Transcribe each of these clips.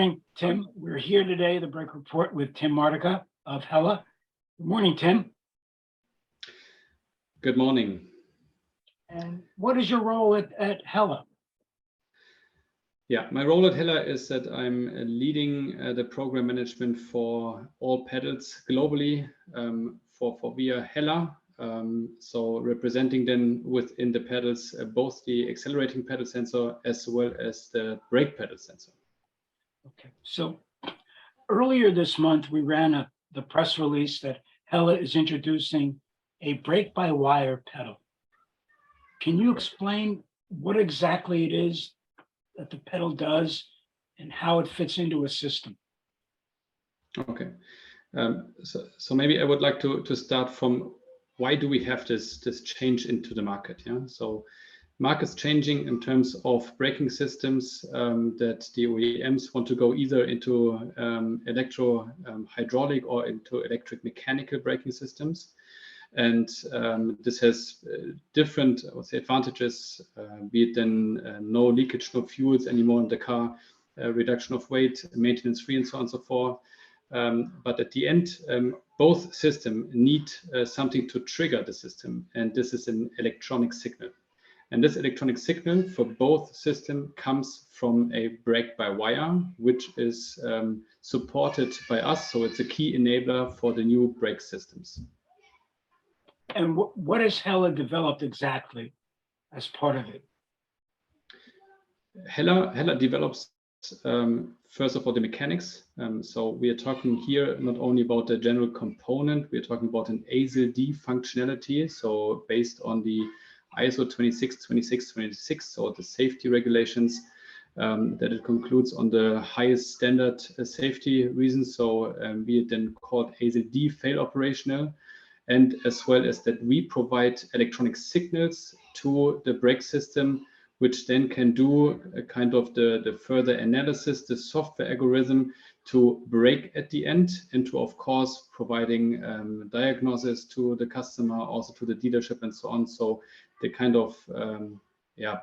Morning, Tim. We're here today, the Break Report with Tim Martikke of Hella. Good morning, Tim. Good morning. And what is your role at Hella? Yeah, my role at Hella is that I'm leading the program management for all pedals globally for via Hella. So representing then within the pedals both the accelerating pedal sensor as well as the brake pedal sensor. Okay, so earlier this month, we ran the press release that Hella is introducing a brake-by-wire pedal. Can you explain what exactly it is that the pedal does and how it fits into a system? Okay, so maybe I would like to start from why do we have this change into the market? Yeah, so market's changing in terms of braking systems that the OEMs want to go either into electro hydraulic or into electric mechanical braking systems. And this has different, I would say, advantages, be it then no leakage, no fuels anymore in the car, reduction of weight, maintenance free, and so on and so forth. But at the end, both systems need something to trigger the system, and this is an electronic signal. And this electronic signal for both systems comes from a brake-by-wire, which is supported by us. So it's a key enabler for the new brake systems. And what has Hella developed exactly as part of it? Hella develops, first of all, the mechanics. So we are talking here not only about the general component, we are talking about an ASIL-D functionality. So based on the ISO 2626226, so the safety regulations, that it concludes on the highest standard safety reasons. So be it then called ASIL-D fail operational, and as well as that we provide electronic signals to the brake system, which then can do a kind of the further analysis, the software algorithm to brake at the end, and to, of course, providing diagnosis to the customer, also to the dealership and so on. So the kind of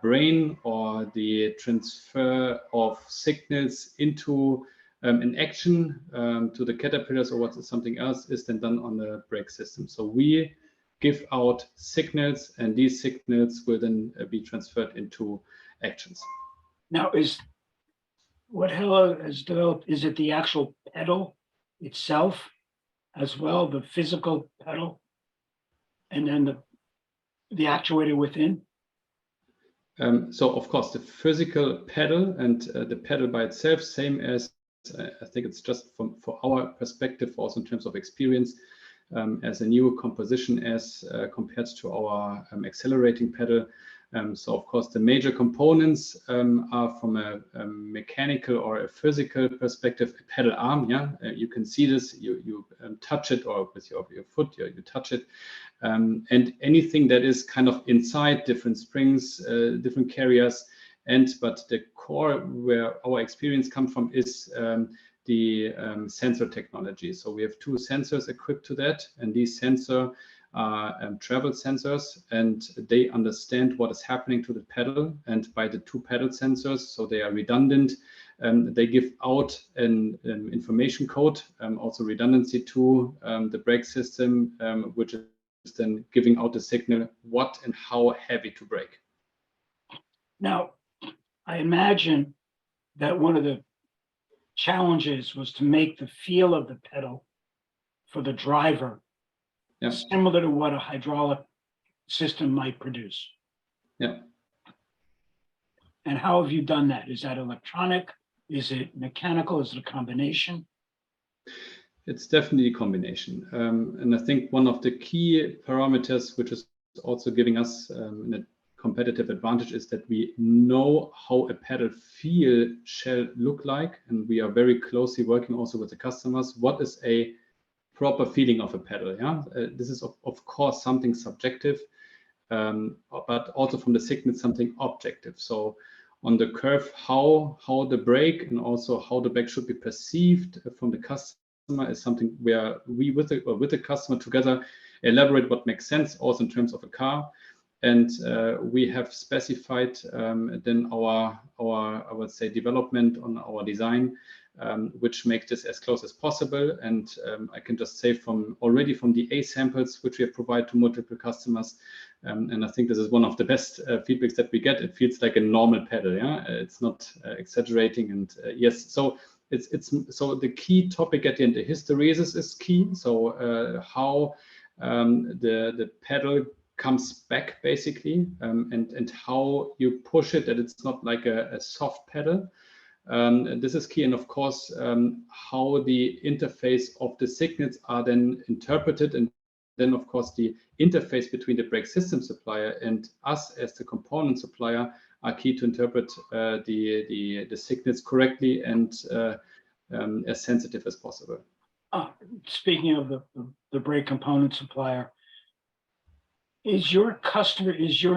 brain or the transfer of signals into an action to the caterpillars or what's something else is then done on the brake system. So we give out signals, and these signals will then be transferred into actions. Now, is what Hella has developed, is it the actual pedal itself as well, the physical pedal, and then the actuator within? So of course the physical pedal and the pedal by itself, same as I think it's just for our perspective, also in terms of experience, as a new composition as compared to our accelerating pedal. So of course the major components are from a mechanical or a physical perspective, a pedal arm. Yeah, you can see this, you touch it, or with your foot you touch it, and anything that is kind of inside, different springs, different carriers. But the core where our experience comes from is the sensor technology. So we have two sensors equipped to that, and these sensors are travel sensors, and they understand what is happening to the pedal. And by the two pedal sensors, so they are redundant, they give out an information code, also redundancy to the brake system, which is then giving out the signal what and how heavy to brake. Now, I imagine that one of the challenges was to make the feel of the pedal for the driver similar to what a hydraulic system might produce. Yeah. And how have you done that? Is that electronic? Is it mechanical? Is it a combination? It's definitely a combination. And I think one of the key parameters, which is also giving us a competitive advantage, is that we know how a pedal feel shall look like, and we are very closely working also with the customers. What is a proper feeling of a pedal? Yeah, this is of course something subjective, but also from the signal something objective. So on the curve, how the brake and also how the brake should be perceived from the customer is something where we with the customer together elaborate what makes sense also in terms of a car. And we have specified then our I would say development on our design which makes this as close as possible. And I can just say already from the A samples, which we have provided to multiple customers, and I think this is one of the best feedbacks that we get. It feels like a normal pedal. Yeah, it's not exaggerating. And yes, so it's so the key topic at the end, the hysteresis is key. So how the pedal comes back basically, and how you push it, that it's not like a soft pedal. This is key, and of course, how the interface of the signals are then interpreted, and then of course the interface between the brake system supplier and us as the component supplier are key to interpret the signals correctly and as sensitive as possible. Speaking of the brake component supplier, is your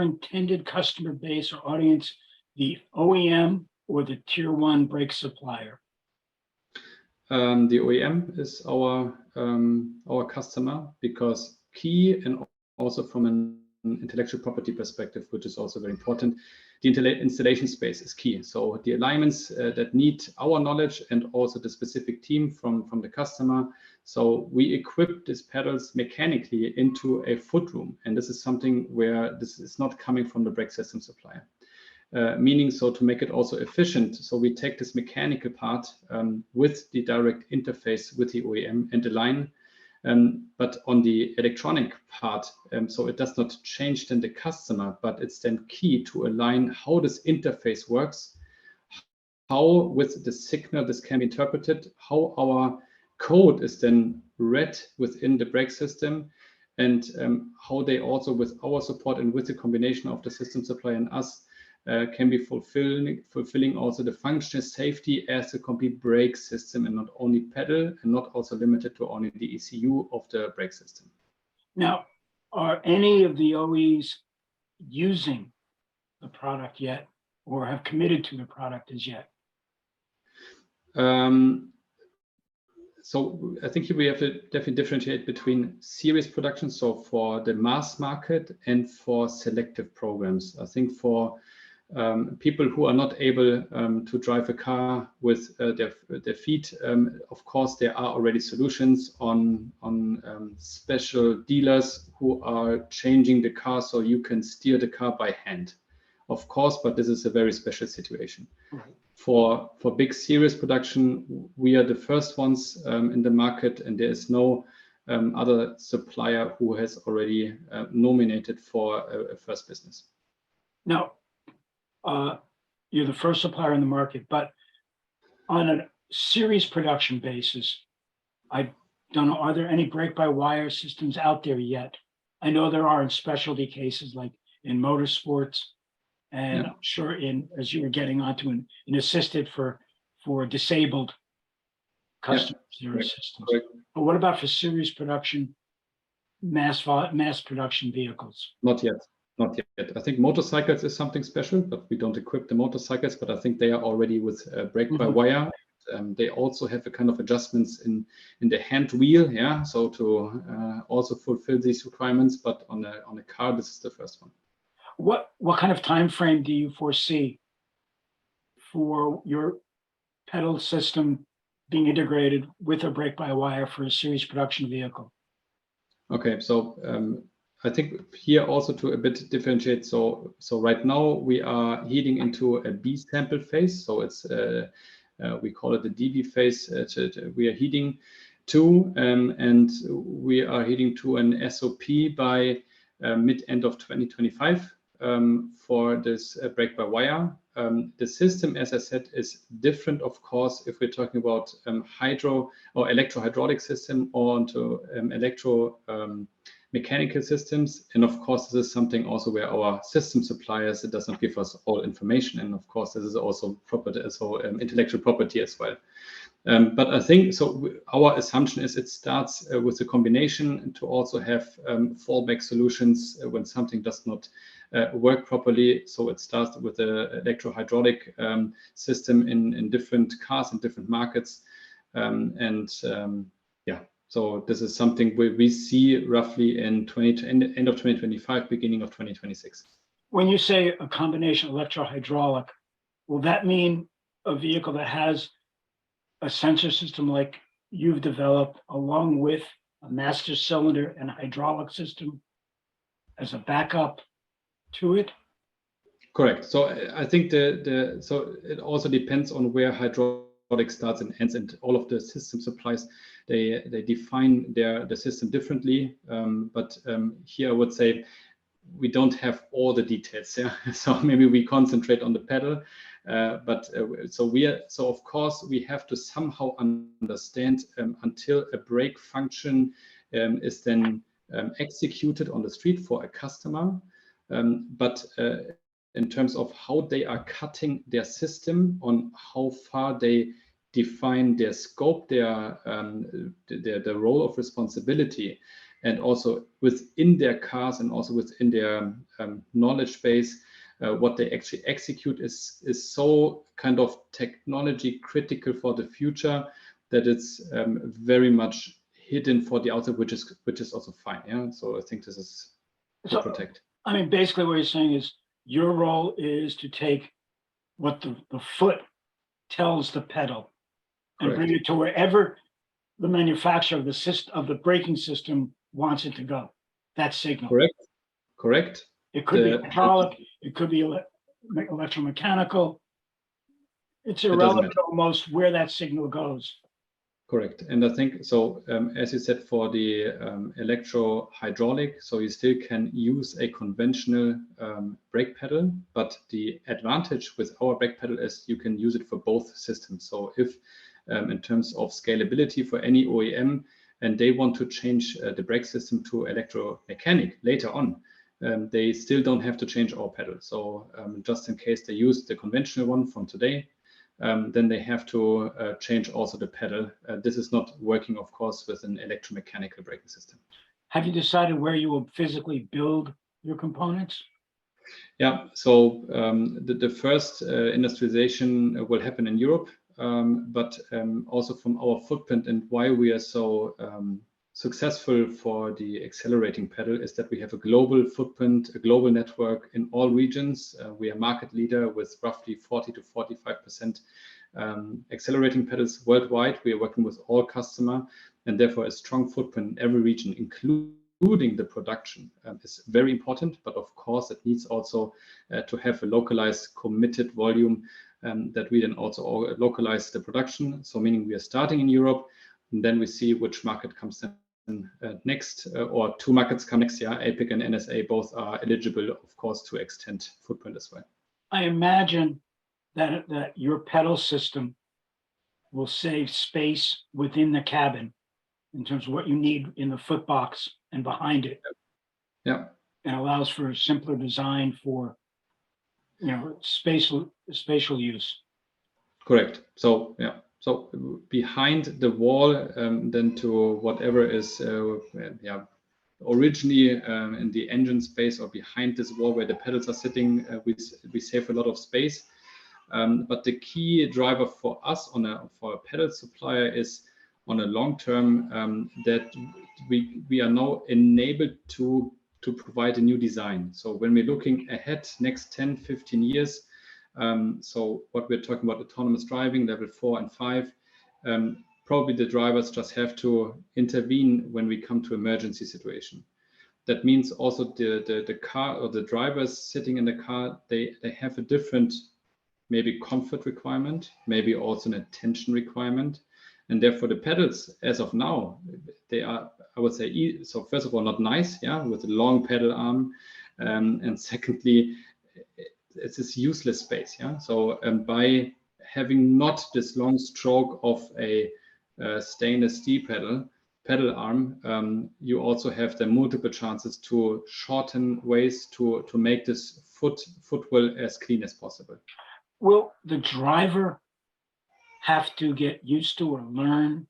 intended customer base or audience the OEM or the tier one brake supplier? The OEM is our customer, because key, and also from an intellectual property perspective, which is also very important, the installation space is key. So the alignments that need our knowledge and also the specific team from the customer. So we equip these pedals mechanically into a foot room, and this is something where this is not coming from the brake system supplier. Meaning, so to make it also efficient, so we take this mechanical part with the direct interface with the OEM and align, but on the electronic part, so it does not change then the customer, but it's then key to align how this interface works, how with the signal this can be interpreted, how our code is then read within the brake system, and how they also, with our support and with the combination of the system supplier and us, can be fulfilling also the functional safety as a complete brake system, and not only pedal, and not also limited to only the ECU of the brake system. Now, are any of the OEs using the product yet, or have committed to the product as yet? So I think here we have to definitely differentiate between series production, so for the mass market, and for selective programs. I think for people who are not able to drive a car with their feet, of course there are already solutions on special dealers who are changing the car so you can steer the car by hand, of course, but this is a very special situation. Right. For big series production, we are the first ones in the market, and there is no other supplier who has already nominated for a first business. Now, you're the first supplier in the market, but on a series production basis, I don't know, are there any brake-by-wire systems out there yet? I know there are in specialty cases like in motorsports, and I'm sure as you were getting onto an assisted for disabled customers, there are systems. Correct. But what about for series production, mass production vehicles? Not yet. Not yet. I think motorcycles is something special, but we don't equip the motorcycles, but I think they are already with brake-by-wire. They also have a kind of adjustments in the hand wheel, yeah, so to also fulfill these requirements, but on a car, this is the first one. What kind of time frame do you foresee for your pedal system being integrated with a brake-by-wire for a series production vehicle? Okay, so I think here also to a bit differentiate. So right now we are heading into a B sample phase. So it's we call it the DV phase. We are heading to, and we are heading to an SOP by mid-end of 2025 for this brake-by-wire. The system, as I said, is different, of course, if we're talking about hydro or electro-hydraulic system, or onto mechanical systems. And of course, this is something also where our system suppliers, it does not give us all information. And of course, this is also property, so intellectual property as well. But I think, so our assumption is it starts with a combination to also have fallback solutions when something does not work properly. So it starts with the electro-hydraulic system in different cars and different markets. Yeah, so this is something we see roughly in end of 2025, beginning of 2026. When you say a combination electro-hydraulic, will that mean a vehicle that has a sensor system like you've developed along with a master cylinder and hydraulic system as a backup to it? Correct. So I think so it also depends on where hydraulic starts and ends, and all of the system suppliers they define the system differently. But here I would say we don't have all the details. Yeah, so maybe we concentrate on the pedal. So of course we have to somehow understand until a brake function is then executed on the street for a customer. But in terms of how they are cutting their system, on how far they define their scope, the role of responsibility, and also within their cars and also within their knowledge base, what they actually execute is so kind of technology critical for the future that it's very much hidden for the outside, which is also fine. Yeah, so I think this is to protect. I mean, basically what you're saying is your role is to take what the foot tells the pedal and bring it to wherever the manufacturer of the system of the braking system wants it to go. That signal. Correct. It could be hydraulic. It could be electromechanical. It's irrelevant almost where that signal goes. Correct. And I think so, as you said, for the electro-hydraulic, so you still can use a conventional brake pedal, but the advantage with our brake pedal is you can use it for both systems. So if in terms of scalability for any OEM, and they want to change the brake system to electromechanic later on, they still don't have to change our pedal. So just in case they use the conventional one from today, then they have to change also the pedal. This is not working, of course, with an electromechanical braking system. Have you decided where you will physically build your components? Yeah, so the first industrialization will happen in Europe, but also from our footprint and why we are so successful for the accelerating pedal is that we have a global footprint, a global network in all regions. We are market leader with roughly 40 to 45% accelerating pedals worldwide. We are working with all customers, and therefore a strong footprint in every region, including the production, is very important. But of course, it needs also to have a localized, committed volume that we then also localize the production. So meaning we are starting in Europe, and then we see which market comes in next, or two markets come next year. APIC and NSA both are eligible, of course, to extend footprint as well. I imagine that your pedal system will save space within the cabin in terms of what you need in the foot box and behind it. Yeah. And allows for a simpler design for, spatial use. Correct. So, yeah. So behind the wall, then to whatever is originally in the engine space, or behind this wall where the pedals are sitting, we save a lot of space. But the key driver for us for a pedal supplier is on a long term that we are now enabled to provide a new design. So when we're looking ahead next 10, 15 years, so what we're talking about, autonomous driving, level 4 and 5, probably the drivers just have to intervene when we come to emergency situation. That means also the car, or the drivers sitting in the car, they have a different maybe comfort requirement, maybe also an attention requirement. And therefore the pedals, as of now, they are, I would say, so first of all, not nice, yeah, with a long pedal arm. And secondly, it's this useless space, yeah. So by having not this long stroke of a stainless steel pedal arm, you also have the multiple chances to shorten ways to make this footwell as clean as possible. Will the driver have to get used to or learn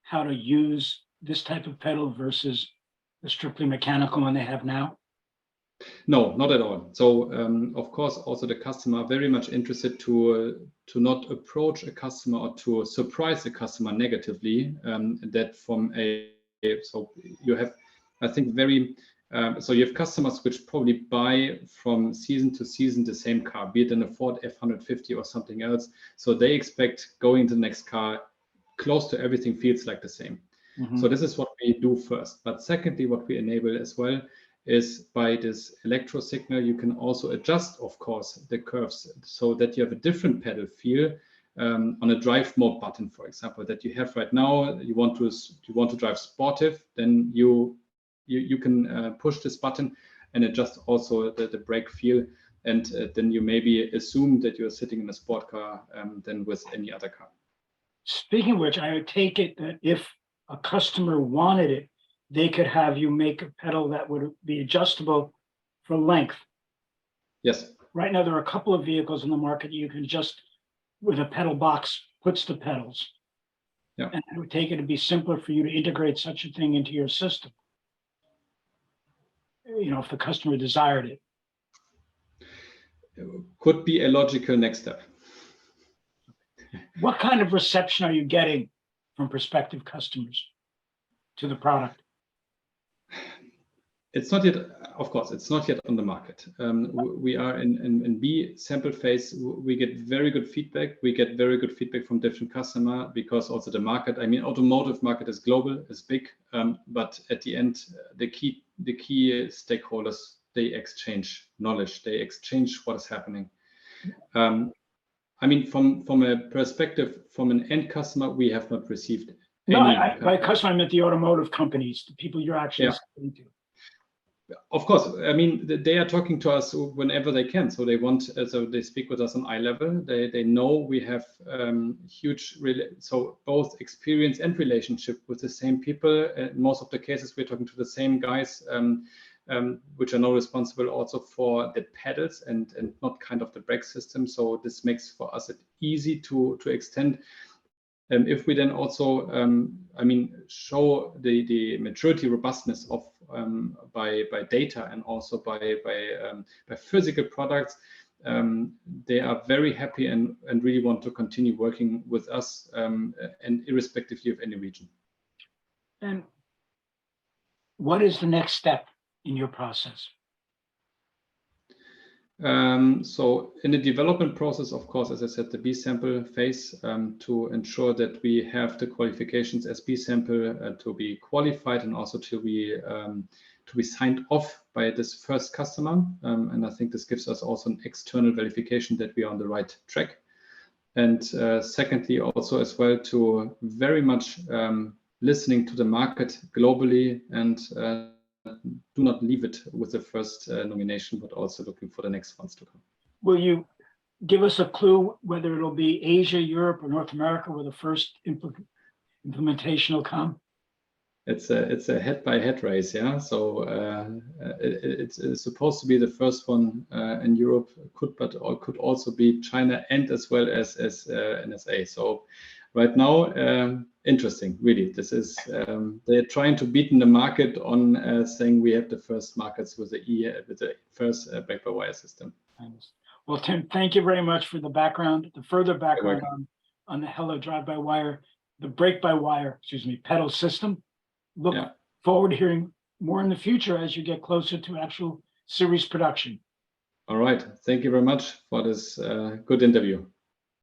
how to use this type of pedal versus the strictly mechanical one they have now? No, not at all. So of course, also the customer are very much interested to not approach a customer or to surprise a customer negatively. That from so you have, I think, so you have customers which probably buy from season to season the same car, be it in a Ford F-150 or something else. So they expect going to the next car close to everything feels like the same. So this is what we do first. But secondly, what we enable as well is by this electro signal, you can also adjust, of course, the curves so that you have a different pedal feel on a drive mode button, for example, that you have right now. You want to drive sportive, then you can push this button and adjust also the brake feel. And then you maybe assume that you're sitting in a sport car than with any other car. Speaking of which, I would take it that if a customer wanted it, they could have you make a pedal that would be adjustable for length. Yes. Right now, there are a couple of vehicles in the market you can just, with a pedal box, puts the pedals. Yeah. And it would take it to be simpler for you to integrate such a thing into your system. You know, if the customer desired it. Could be a logical next step. What kind of reception are you getting from prospective customers to the product? It's not yet, of course, it's not yet on the market. We are in B sample phase. We get very good feedback. We get very good feedback from different customers because also the market, I mean, automotive market is global, is big, but at the end, the key stakeholders, they exchange knowledge, they exchange what is happening. I mean, from a perspective, from an end customer, we have not received any. No, by customer, I meant the automotive companies, the people you're actually selling to. Of course, I mean, they are talking to us whenever they can. So they want, so they speak with us on eye level. They know we have huge, so both experience and relationship with the same people. In most of the cases, we're talking to the same guys, which are now responsible also for the pedals and not kind of the brake system. So this makes for us it easy to extend. If we then also, I mean, show the maturity robustness of by data and also by physical products, they are very happy and really want to continue working with us, and irrespectively of any region. And what is the next step in your process? So in the development process, of course, as I said, the B sample phase, to ensure that we have the qualifications as B sample to be qualified and also to be signed off by this first customer. And I think this gives us also an external verification that we are on the right track. And secondly, also as well to very much listening to the market globally and do not leave it with the first nomination, but also looking for the next ones to come. Will you give us a clue whether it'll be Asia, Europe, or North America where the first implementation will come? It's a head-by-head race, yeah. So it's supposed to be the first one in Europe, could also be China and as well as NSA. So right now, interesting, really. This is they're trying to beat in the market on saying we have the first markets with the first brake-by-wire system. Well, Tim, thank you very much for the background, the further background on the HELLA drive-by-wire, the brake-by-wire, pedal system. Look forward to hearing more in the future as you get closer to actual series production. All right. Thank you very much for this good interview.